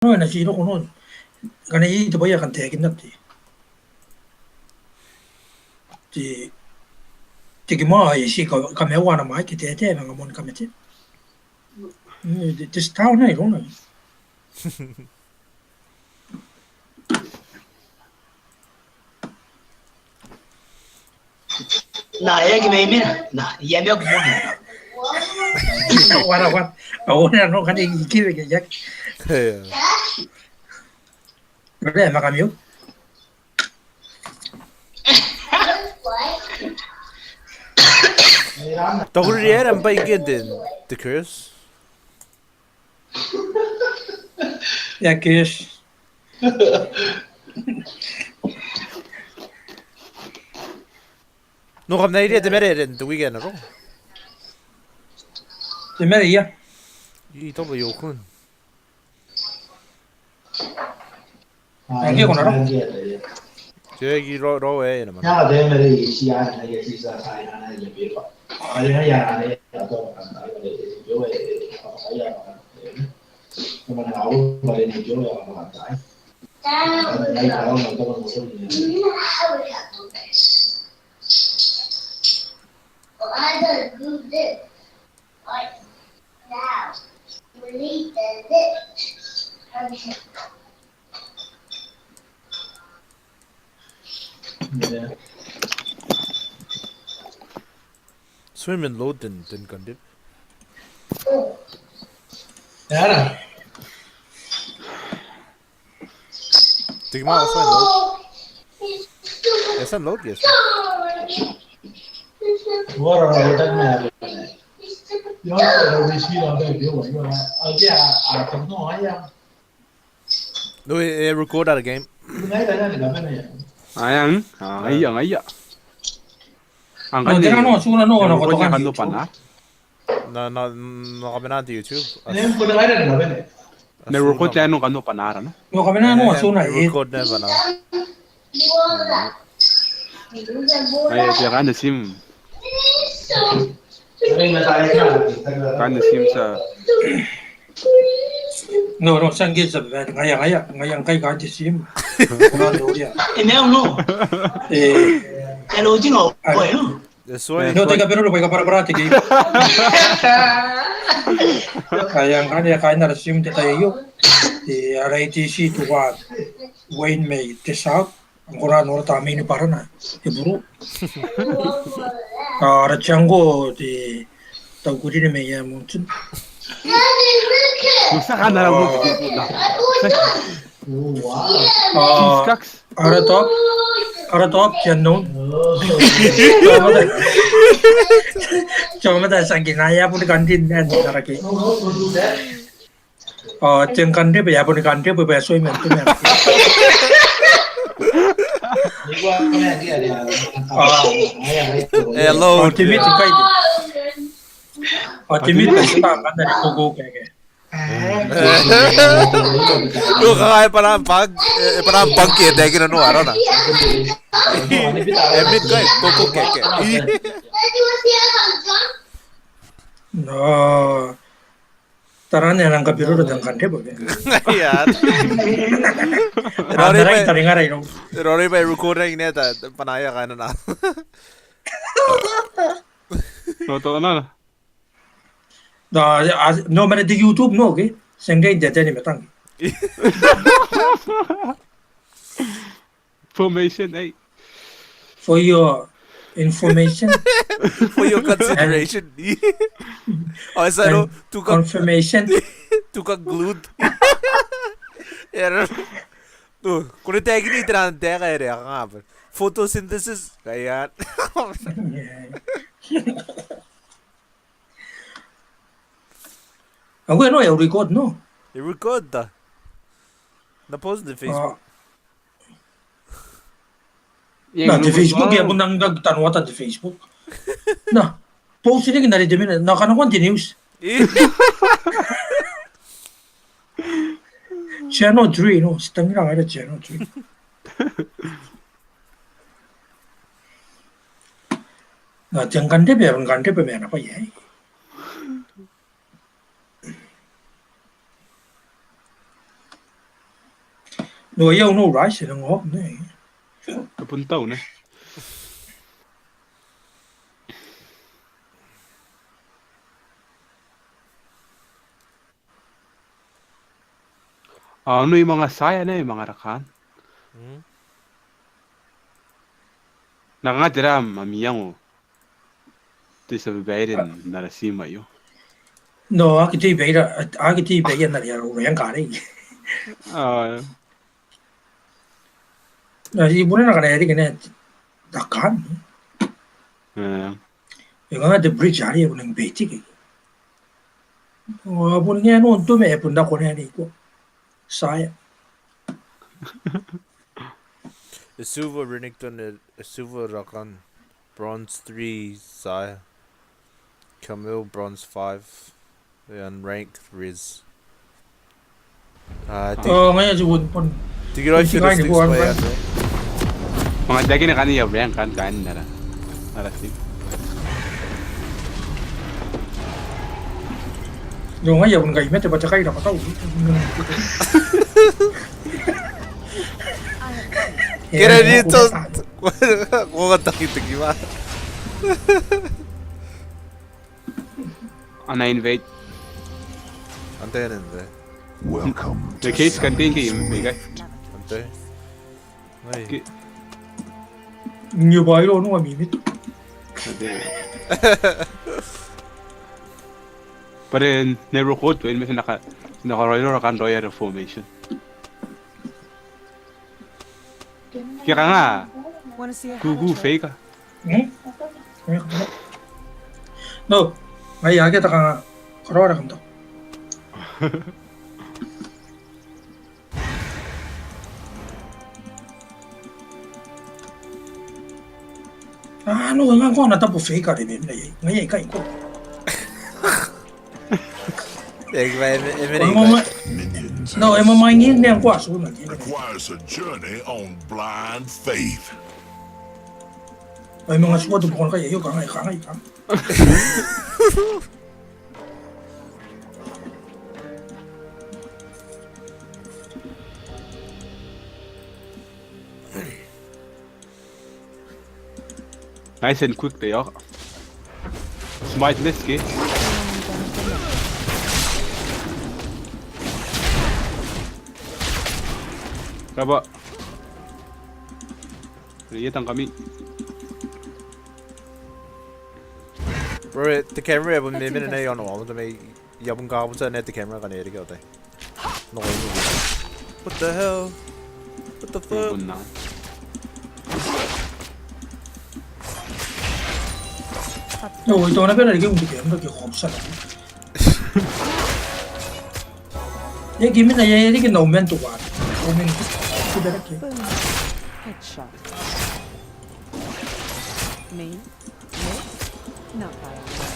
no na sino kono kana I to baya kan te kin nati ti ti ki ma I si ka me wana mai ki te na mon ka me te te stau na I rona na que me mira na ya me que mona ahora no kan I ki ke ya Beh, ma cambio. Toch er een beetje de curse. Ja, kies. Nog op nee, de midden in de weekend er ook. De midden ja. Je toch wel heel goed. Anche con ro. Je ro in man. ya de me de si ya na ye si sa sai na ye be ba ai na ya na ye ya to kan na ye yo ye ya ma na au ba le ni yo ya ma sai ai ka lo ma to ko so ni I don't do this. Like now. We need this. Yeah. Swimming load den kan dip. Ja. Tik maar als wij load. Is dat load yes? Wow, dat me. Yo lo decido de yo. Oye, a no haya. No, record that game. Ngay là cái này. Ayan, iya. Ang No, tira no, suna no ko to kan. kanya pa na. No kami na YouTube. Nem ko na cái này. Ne record tayo nung ano pa na no. No, kami na no, suna record na ba na? Ay, kaya kan sim. Kan sim sa No, no, sanggit sa ngayang kay ka ti sim. No, no dia. Não, no. É lo último, bueno. Soy No te pero lo pega para ti ki. Kayang kanya kay na sim te tayo. Di RITC to what Wayne May te sa ang kora no ta mi ni para na. E buru. Ara chango di tau kuri ni me ya mungkin. Gusto ka na lang mo video na. Ara top channel. Cuma dah sangkin ayah pun kantin dan cara ke. Jeng kantin ya pun kantin berbahasa Inggris tu mer. hello. Timit kai. Timit kasi tangan dari kuku kayak. Lu kakak parang pag kaya dahil na no araw na. Emit kay koko keke. No. Taran yang angkat biru datang kantin boleh. Yan. Rory taringaray no. Rory by recording niya ta panaya ka na. Totoo na. No, mana di YouTube no, okay? Sengkai jajah ni metang. Formation ay. For your information. For your consideration. Oh, isa no? Confirmation. Tukang glued. Yan. Tuh, kung ito yung itinan tayo kaya rin nga ba? Photosynthesis. Kaya. Ako no, yung record no. I-record ta. Na-post na Facebook. Na, di Facebook, ya pun nang nagtanwata di Facebook. Na, post ini kinari di mina, nakanakuan di news. Channel 3, no, setengah lang ada Channel 3. Na, jangan kante pa apa ya? No ayaw no rice lang ho na eh. Napuntaw na. Ano yung mga saya na yung mga rakan? Nakakatira mamiyang o. Ito sa babae rin narasima yun. No, akiti beira na ya ro yang kare. Na ibu na kana eri kene dakan. Yung nga the bridge ari yung beti ke. Oh, pun nga no to me pun da ko na ni ko. Saya. Isuva Renekton, Isuva Rakan, Bronze 3, Saya. Camille, Bronze 5. And ranked Riz. Ngayon si Wood pun. Tigil ay Tigil ay finished buwan by pa. Mga dagi na kaniya rank kan nara. Narasim. Yung ngayon pun kayo mete baca kayo na pataw. Kira dito. Kung kataki-taki ba? Na-invade. Antay na hindi. Welcome The to case contain kayo bigay. Antay. Ay. Nhiều bái luôn không mimit. Pero never code when may naka-royal kan royal formation. Kaya nga, gugu fake ka. No, ngayon kita ka karora kanto. Ano nga ko na tapo fake ka rin ngayon kain ko. No, mamangin niya ko aso na. requires a journey on blind faith. Ay mga suwad ko kaya yo kangay ka. Nice and quick tayo. Smartless ke. Kaba. Riyatan kami. Bro, the camera when me minute na yon wall, may yabang ka sa net the camera ka nere ka tay. No. What the hell? What the fuck? Na. No, ito na pala lagi undi kaya nag khopsa na. Ye game na ye lagi no men to what. Omen ko dara ke. Headshot. Me? Not by a much.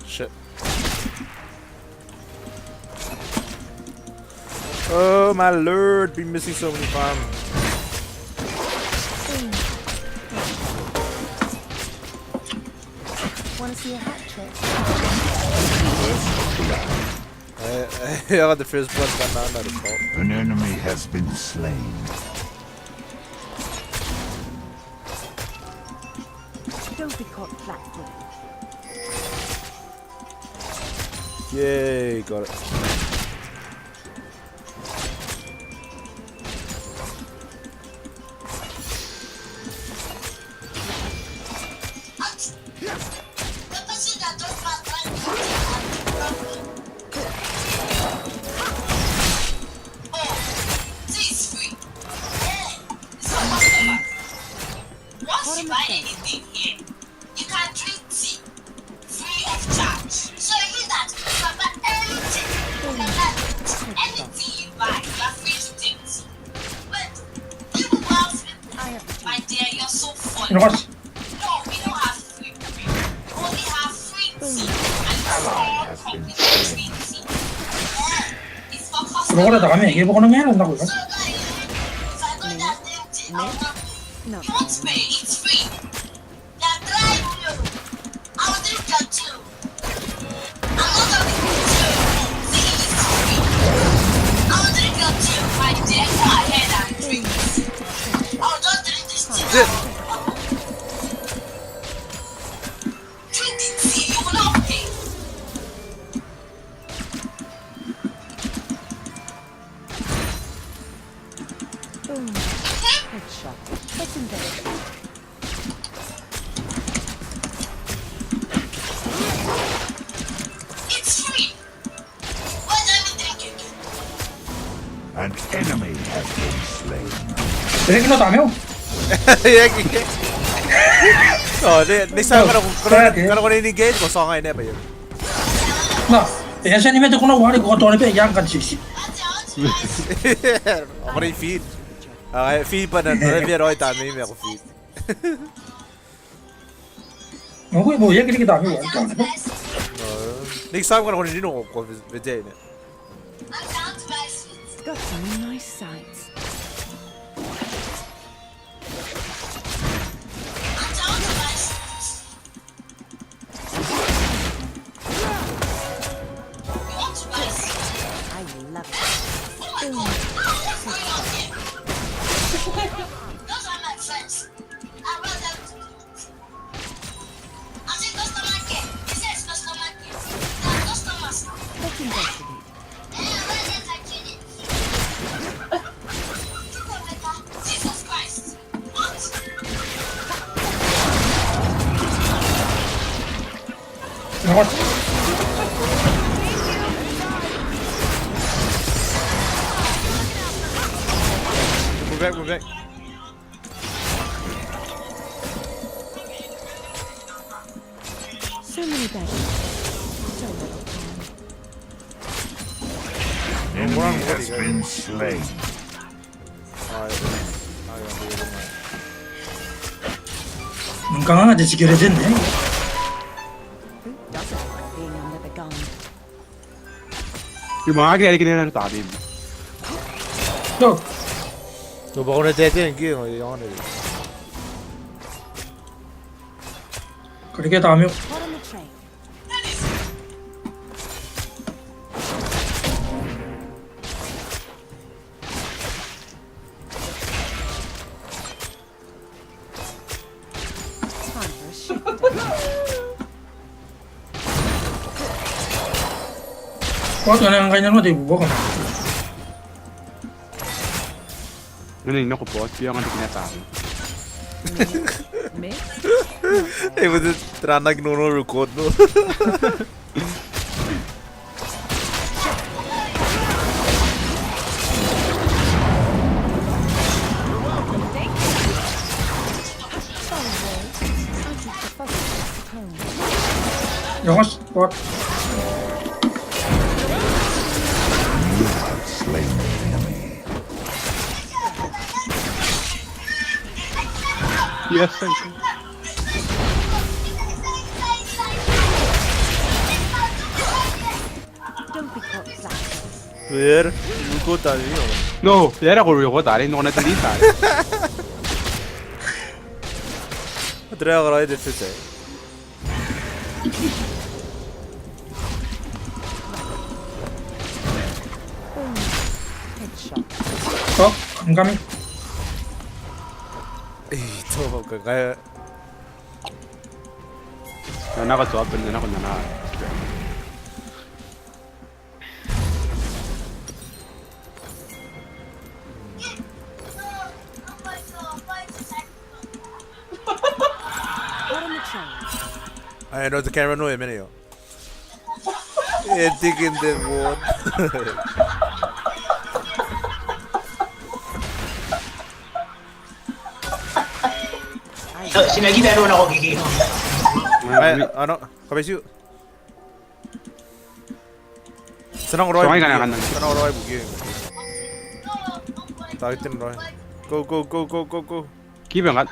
Shit. Oh my lord, been missing so many farms. Want to see a hat trick? I got the first blood gun down by the fault. An enemy has been slain. Don't be caught flat-footed. Yay, got it. Once you buy anything here, you can drink tea free of charge. So it means that you can buy anything. Anything you buy, you are free to take tea. But you will have my dear, you're so funny. Ano kas? No, 먹으려다 가면 이게 먹는 게 한다고 이거. If I go that empty, Not you won't bad. pay, it's free. They're trying you. I'll drink that too. I'm not a big too. See, it's free. I'll drink that too. My dear, go ahead and drink it. I'll just drink this tea. Shit. Drink the tea, you will not pay. Boom. Headshot. Legendary. It's free. Why don't we drink it? An enemy has been slain. Drink no tayo. 얘기. next time Sorry. kalau kau ini engage, kau song ini apa ya? Na, ese ni mete kuna wari ko to ni pe yang kan sisi. Ako rin feed. Feed pa na, nalabiyar ako itami may ako feed. Mo mo ya kiri kita mi wari to. Next time kalau kau ini nung ko vijay na. I'm down to buy sweets. Got some nice sights. I'm down to buy sweets. You want to buy sweets? I love it. Oh my god, what's going on here? Those are my friends. I want them to do it. I said customer care. He says customer care. They are customers. Let's investigate. Where did I get it? Jesus Christ. What? Ako. Move back. So many bags. So little time. Enemy has been slain. 눈강아지 지결해 됐네. Who doesn't like being under the gun? Yung mga kaya kinila na tabi. 저 너 먹으려 때 이게 영화네. 그렇게 다음에 Hot on the train. Time for a shoot. 와도 안 가는 거 되고 뭐가 Ano yung naku po, yung ang tinatabi. Me? Eh, mas tranak no record no. 영화 뭐 Slain the enemy. Yes, thank you. Don't be caught flat. Where? You go tayo. No, era ko yung ko tari, no na talita. Try ko rin dito siya. Boom. Headshot. 감감이 Eh, ito kaya Na ka to, apel na ako na na. Hot on the train. I know the camera no minute. Eh, taking the word. Sinagita rin ako kikino. Ay, ano? Kabisyo. Sanang Roy. Sungay ka na kanan. Sanang Roy bugi. Tagitin Roy. Go, go, go, go, go, go. Kiba nga.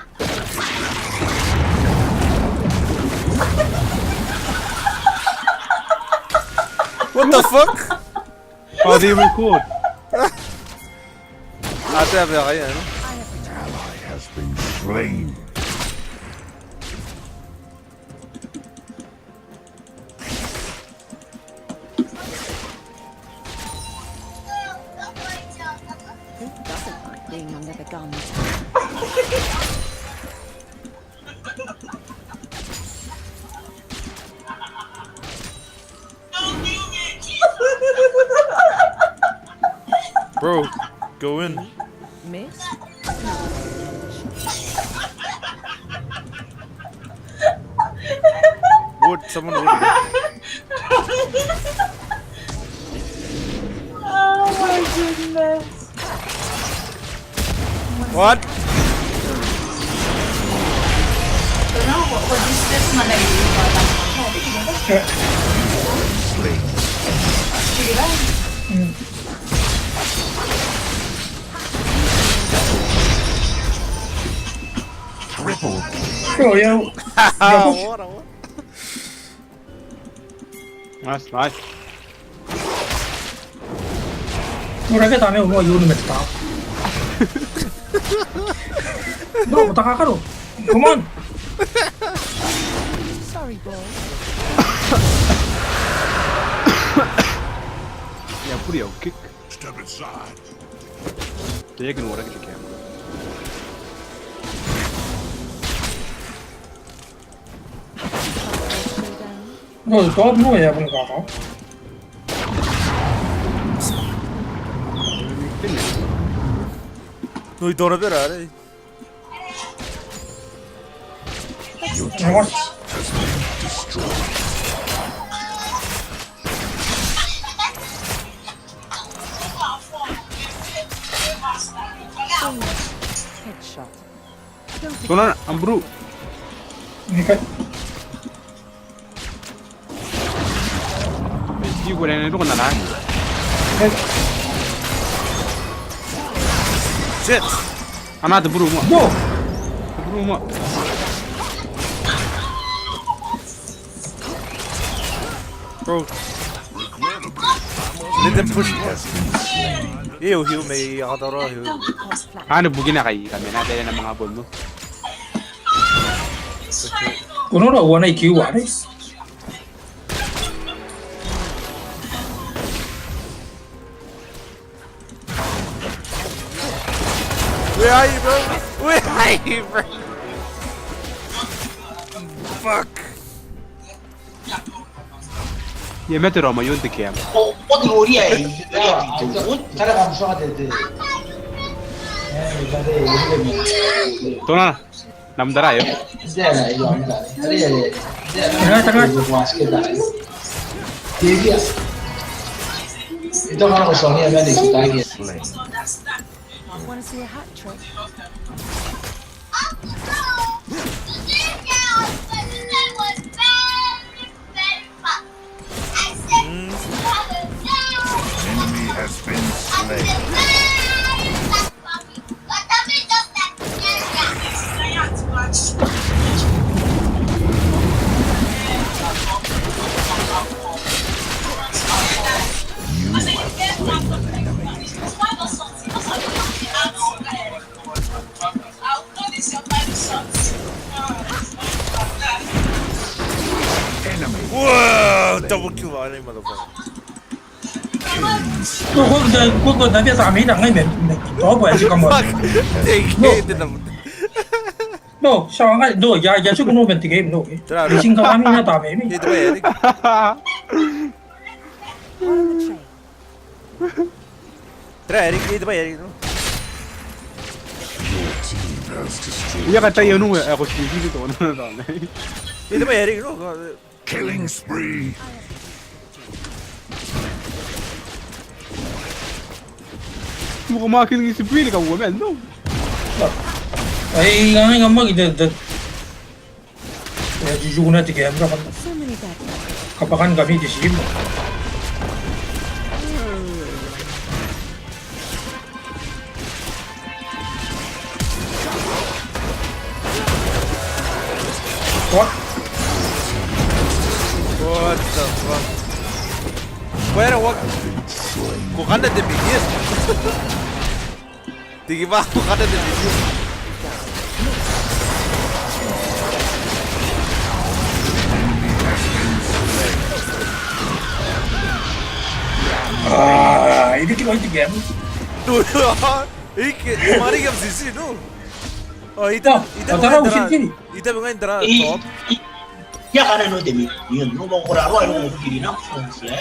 What the fuck? Oh, they record. Ate a ver rien. Has been slain. Who doesn't like being under the gun? Bro, go in. Miss? Wood, someone would. Oh my goodness. What? Triple. Bro, yo. What? Nice, nice. Non è che da me un uomo non metta. No, but Takakaru. Come on. Sorry, boy. Ja, pure jag kick. Step inside. Det är några kick här. 너 뭐야 뭔가. Nu är det bra det. What? Headshot. Sono Ambru. 그러니까 Ibu dan itu kena lah. Shit. Anak tu buru mu. 너 Buru mu. Bro. Let them push more. Heal me. Adoro heal. Pulse flat. Ano bugin na kay kami na dahil ng mga bomb mo. 그노라 원에 기우 안 해. Where are you, bro? Where are you, bro? Fuck. Ye mete Roma yun te kiam. 어디 어디야? 따라가면 쏴야 돼. Tona. Namdara yo. 이제야 이거 아니다. 그래. 잠깐. 이거 맛있겠다. 얘기야. 이따 가는 거 정리하면 돼. 기다리게. Want to see a hat trick? Enemy has been slain. Whoa! Double kill on him, motherfucker. 그거 나 배서 아메리카 안 가면 더 봐야 잠깐만. Fuck! They gave them. 너 상하이 너야 야식 놓으면 되게 너. Tara. 신경 아미나 다음에. Hit the way, Eric. On the train. Tara, Eric. Hit the way, Eric. Your team has destroyed. Iya kata yo nung ako sige to na na. Hit the way, Eric. No. Killing spree. Mo ko makiling si Pili ka woman no. Ay nga mag ide de. Ya juju na tige amra kan. So many bad guys. Kapakan kami di sini. What? What the fuck? Where what? Kung kanda de bigis. Tinggi banget kan ada video. Ini kita lagi game. Duh, kemarin game sisi tuh. Oh, itu taruh di sini. Itu bukan intera い top. いやあれのでみいやのもこれあわよもきりなそうですね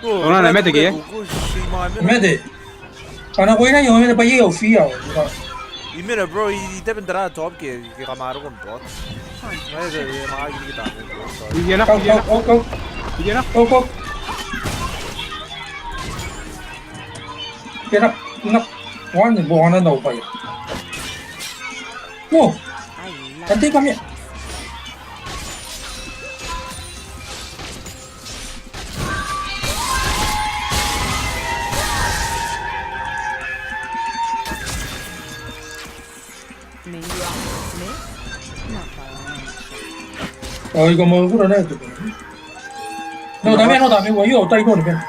Orang nak mete ke? Mede. Karena gue nanya ngomongin apa iya Ofia. Imira bro, itu intera top ke kemarin kan bot. Nah, itu mah gini kita. Iya nak, Kau iya nak, kau kau iya nak. kau. Kira nak wan bukan ada upaya. Oh, nanti kami. Me. Not by a long shot. Oh, como seguro no es tu. No, también, güey, yo estoy con él.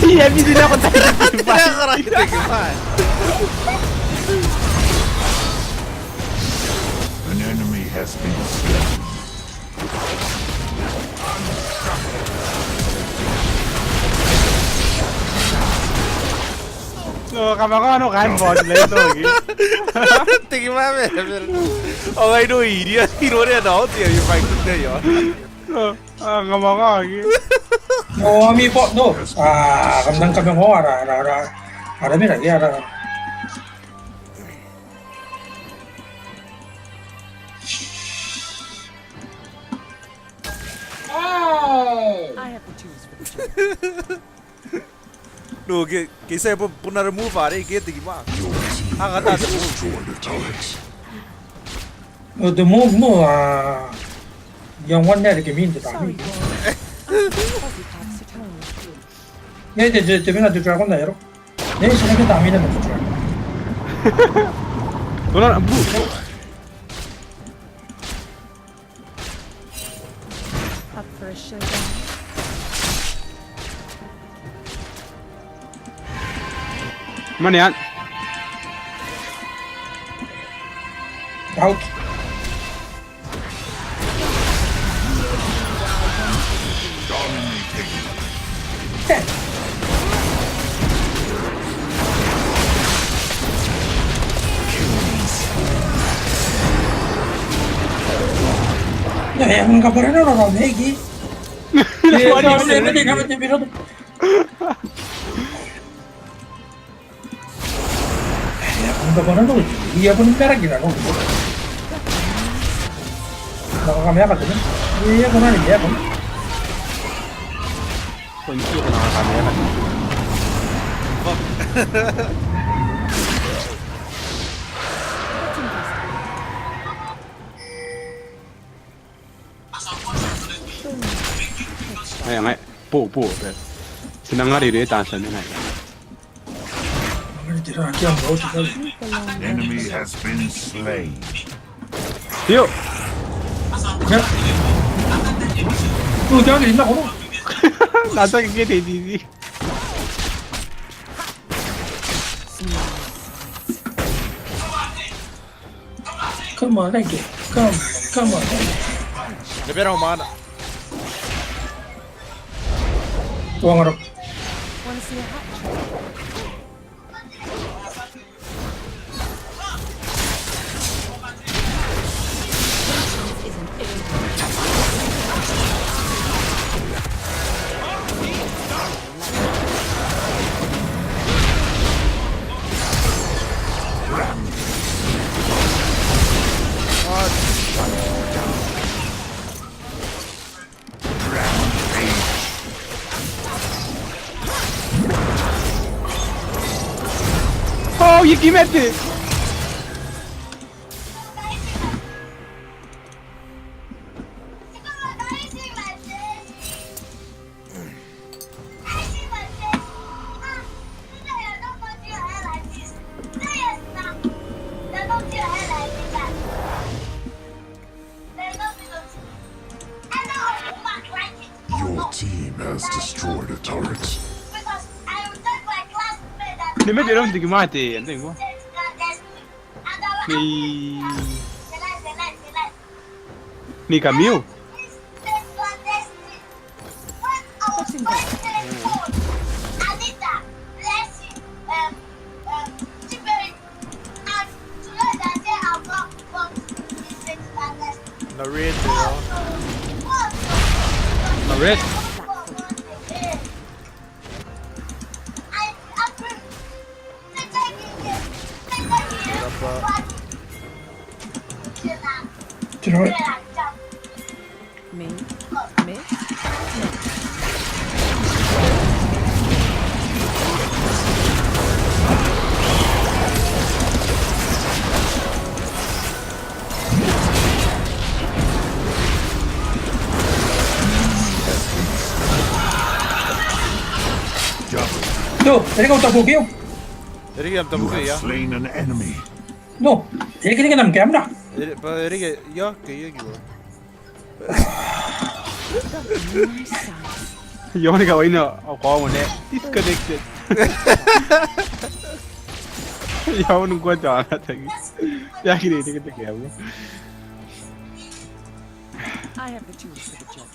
Iya, bisa dapat tadi. Kira kita gimana? An enemy has been slain. So, kamera kan bot lento lagi. Tinggi banget. Oh, itu dia hero dia dah dia yang fight dia ya. Kamera lagi. No, mi po, no. Kamdang kami mo, ara mi lagi, ara. I have to choose for the job. Duh, kisah apa pernah remove hari kita gimana? Ah, kata ada move. Destroy the turrets. The move mo, yang one net kami itu Sorry, tadi. Aussie packs to tone. Ne, jadi tu dragon dah, yaro. Ne, sana kita kami dah tu dragon. Tolong bu. Up for a showdown. Mana ya? Out. Ya, yang kabarnya orang lagi. Mati. Yang kabarnya tuh, dia pun merah gila loh. Kalau kami apa tuh? Iya, kemana dia kan? Kunci kena kamera. Ay, bu. Senang hari dia tansan ni. Tira aquí a un bote, ¿sabes? An enemy has been slain. Yuk. Ya. Tuh, jangan gini lah, kono. Nasa kiki di. Come on, lagi. Come on. Lebih orang mana? Tuh, ngarep. Want to see a hat trick? Oh, Yuki mete. team has destroyed a turret. Because I will take my classmate that Ni me dieron di mate, enteng mo? changed their destiny. And I will Ni the light. ni Camille. Please change their destiny. When I was 5 years old, Anita, Blessing, Chiberi, and today that day I'm not going to change their destiny. Narrator. Alright. Do you know what? Me? Me? No, tadi kau tak bukil. Är det inte You okej, have ja? slain an enemy. No, ini kini kan game dah. Är det inte... Ja, okej, jag går. Yo ni kawin na ako mo ne. Disconnected. Yo nung kwa ta na tagi. Ya kini ni kita kaya mo. I have the tools for the job.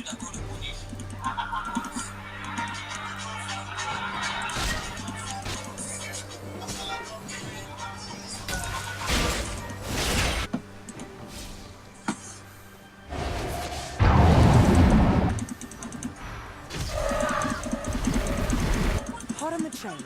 Hot on the trail.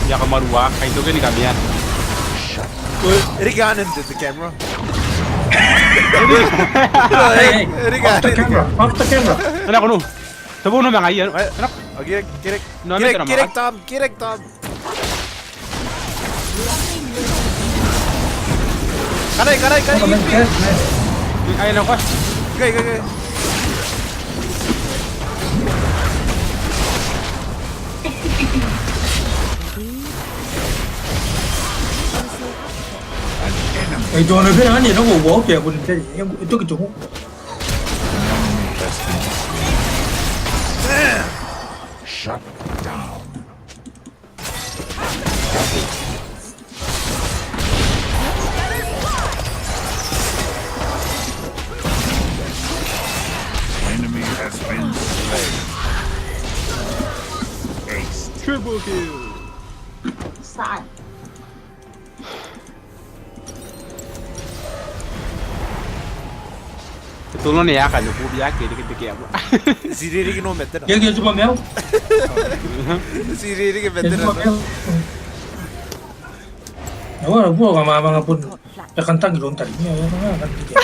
Ya kamarua kay to ni kami yan. Är det inte into the camera? Hey, Är det off the camera, off the camera. Anak ko no. Sabo no mga iyan. Anak. Kirek. No, may tira Kirek makan. Tom. Kirek Tom. Kanay. Ay na ko. Okay. Mày cho nó cái gì nó ngủ bố kìa, còn cái gì em tôi cái chúng. Shut down. Enemy has been slain. Ace. Triple kill. Saan? Tulong ni ya kan lu biya ke kita kaya mo. Siriri que no mete Cái kia cuma mèo, Siriri que cái mete cuma mèo. Awak buat mga pun kantang gilon tadi ni, kan tiga.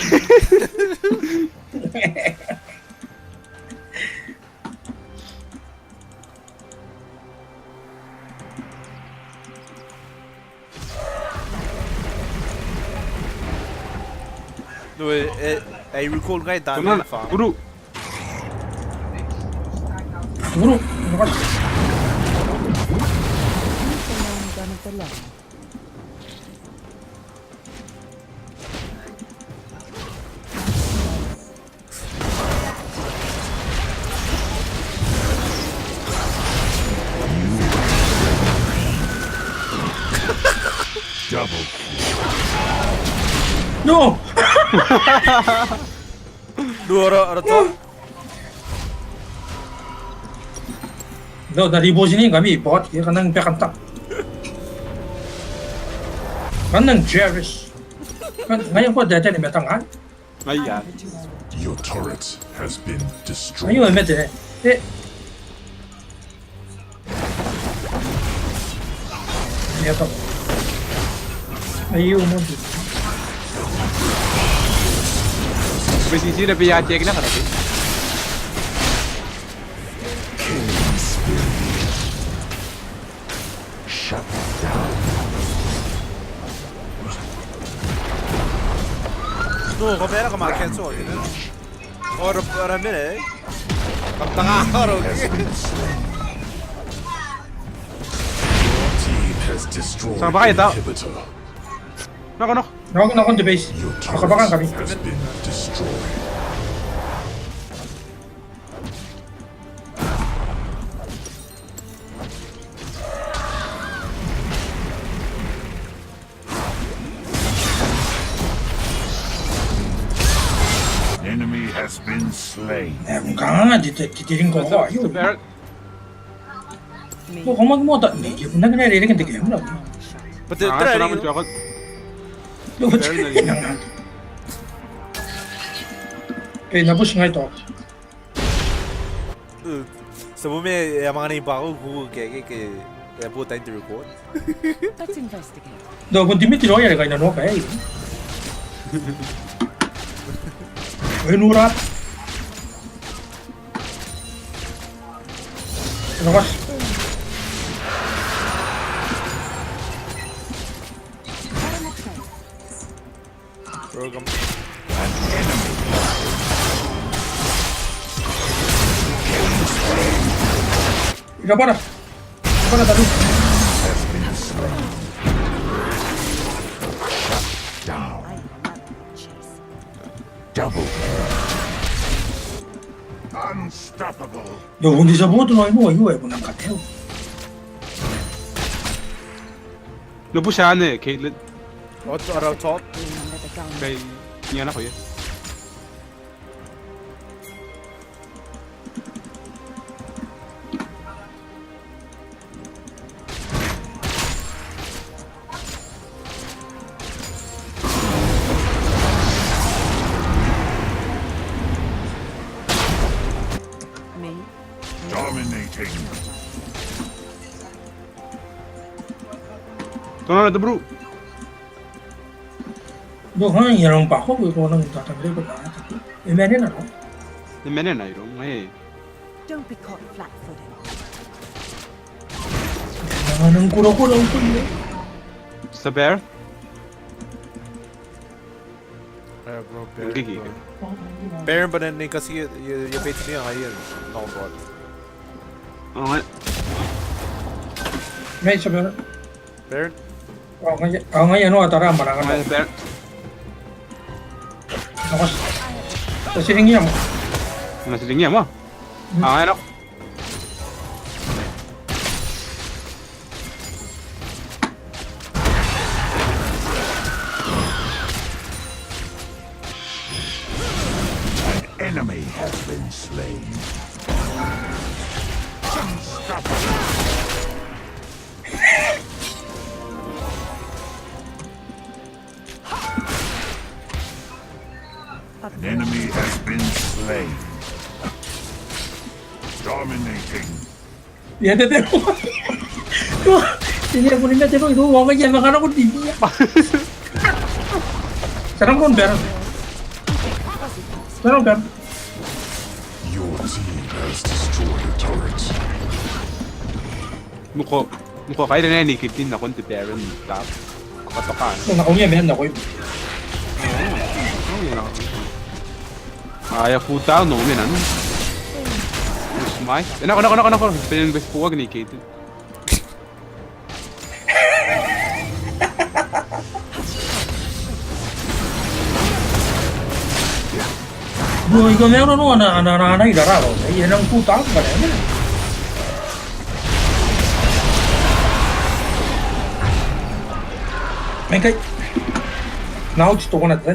No, I recall guy Tunan diamond farm. guru. Buru, bukan. The long gun of the long. Double. No, Dua orang tu. no dari bos ini kami buat dia kanang kantang. Kanang Jerris. Kan ngayon ko dati ni metang kan. Ay ya. Your turret has been destroyed. Ngayon mete. Ya tak. Ayo mo. Posisi na biya check na kan. Shut down. No, kamera ka ma-cancel. Ora minute. Kaptanga araw. Team has destroyed Saan ba kayo, the tao? inhibitor. Knock. Nawag na akong the base. Your Makabakan kami. turret has been destroyed. Enemy has been slain. Meron ka nga, titiring ko ako. Ayun. Barret. Kung magmoda, medyo nag-naririnig ang tigay mo lang. But Ah, try salamat it. ako. Lugod siya. Okay, nabush nga ito. Sa bumi, mga na yung bako, kaya po tayo to record. Let's investigate. Do, kung di mo tinoy, kayo na no, kaya eh. Ay, nurat. Ano kas? Program. Ika para. Ika para talo. Down. I love chase. Double. Unstoppable. Do, kung di sa buto no, mo, ayun eh, kung nang kateo. Lubos siya ano eh, Caitlyn. What's around top? Remember the gun. Kay niya na ko yan. Me? Dominating. Tunod na to bro. Do, ha, yan pa ako, kung nang tatagay ko na. Eh, meron na, no? Yung menen na yun. Eh. Don't be caught flat-footed. Nang kuro-kuro ko yun. Sa bear. Bro, Gigi. Baron ba na kasi yung bait niya ngayon. No, bot. Oo nga. May sabi na. Baron? Ako nga yan, no, atara, marangan Mga na. bear. Ako, sa siningi mo. Ano si Tingya mo? Ah, ano? Enemy has been slain. An enemy has been slain. Dominating. Yan, tete mo. Hindi ako nila, tete mo. Ito, huwag ka dyan, makana ko di niya. Sarang kon, Baron. Sarang, Baron. Your team has destroyed a turret. Mukha kayo na ni Caitlyn na konti Baron. Tap. Kapatokan. Kung ako niya, meron ako yun. Oh, yun lang. Kaya puta, no, men ano? Smite? Nako. Pinag-best po wag ni Caitlyn. Boy, ikaw meron no, anak-anak idararo. Yan ang puta ako ka na. May kay... Now, gusto ko na ito.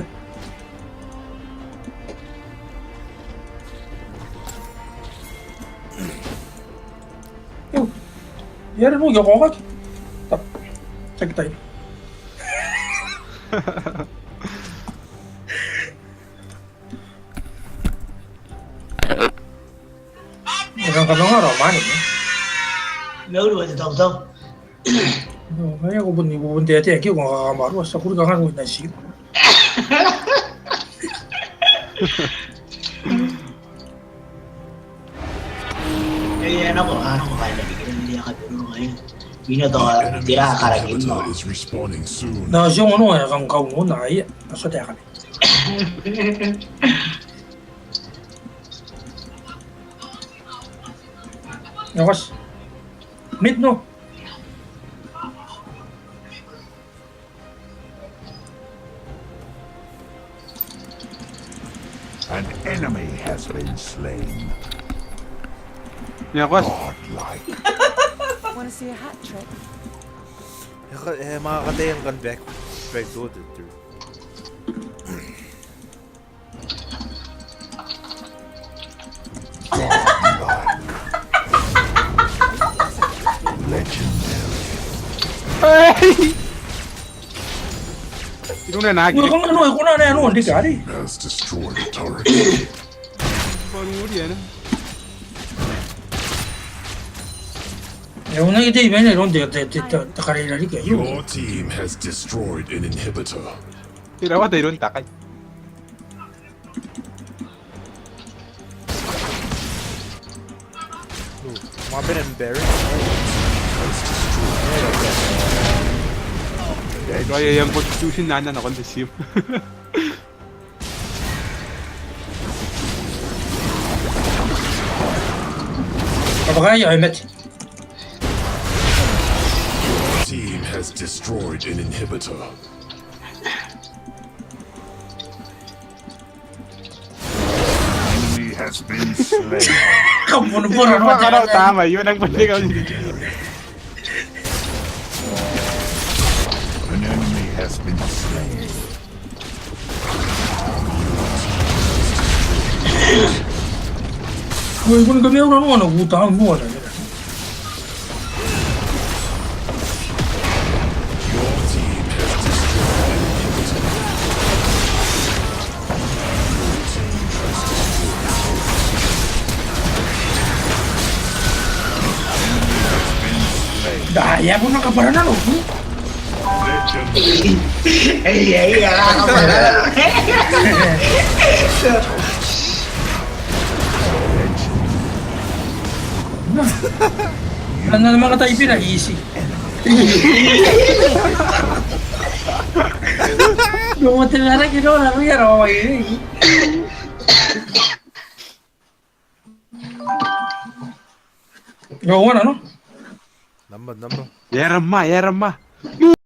Yan mo, yung ako ka. Tap. Sakit tayo. Magkakaroon nga romanik eh. Lâu rồi thì tổng thông. Kaya ko bunti ati aki ko kakamaru sa kuri kangan ko na ship. Nó có phải là cái đi ra cái đường này. Vì nó to thì ra khá là kín mà. Inhibitor is respawning soon. Na siya ano eh kang kaungo na ay asa ta kan. Lakas. Mid, no? An enemy has been slain. Yakwas. Godlike. Want to see a hat trick? Makakatayan kan back door dude. Legendary. Hey! Ito na nagi. Uy, kung ano, kung ano, hindi ka, di. Has destroyed a turret. Baru dia na. Yung nang iti, may nilong takarila di kayo. Your team has destroyed an inhibitor. Tirawa tayo doon takay. Mabin and Barry. Kaya yung constitution na na-conceive. Kapag ay met. Your team has destroyed an inhibitor. Enemy has been slain. Kampun-pun, ano, Ano, tama. Yun ang pwede ka. An enemy has been slain. Uy, kung kami ako ano, utang mo, ano. Your team has destroyed an inhibitor. Daya mo na kaparanan, oh. Legendary. Ano naman ka tayo easy. Dumating na rin, ginawa na rin, ano, Gawa na, no? Number. Yerma.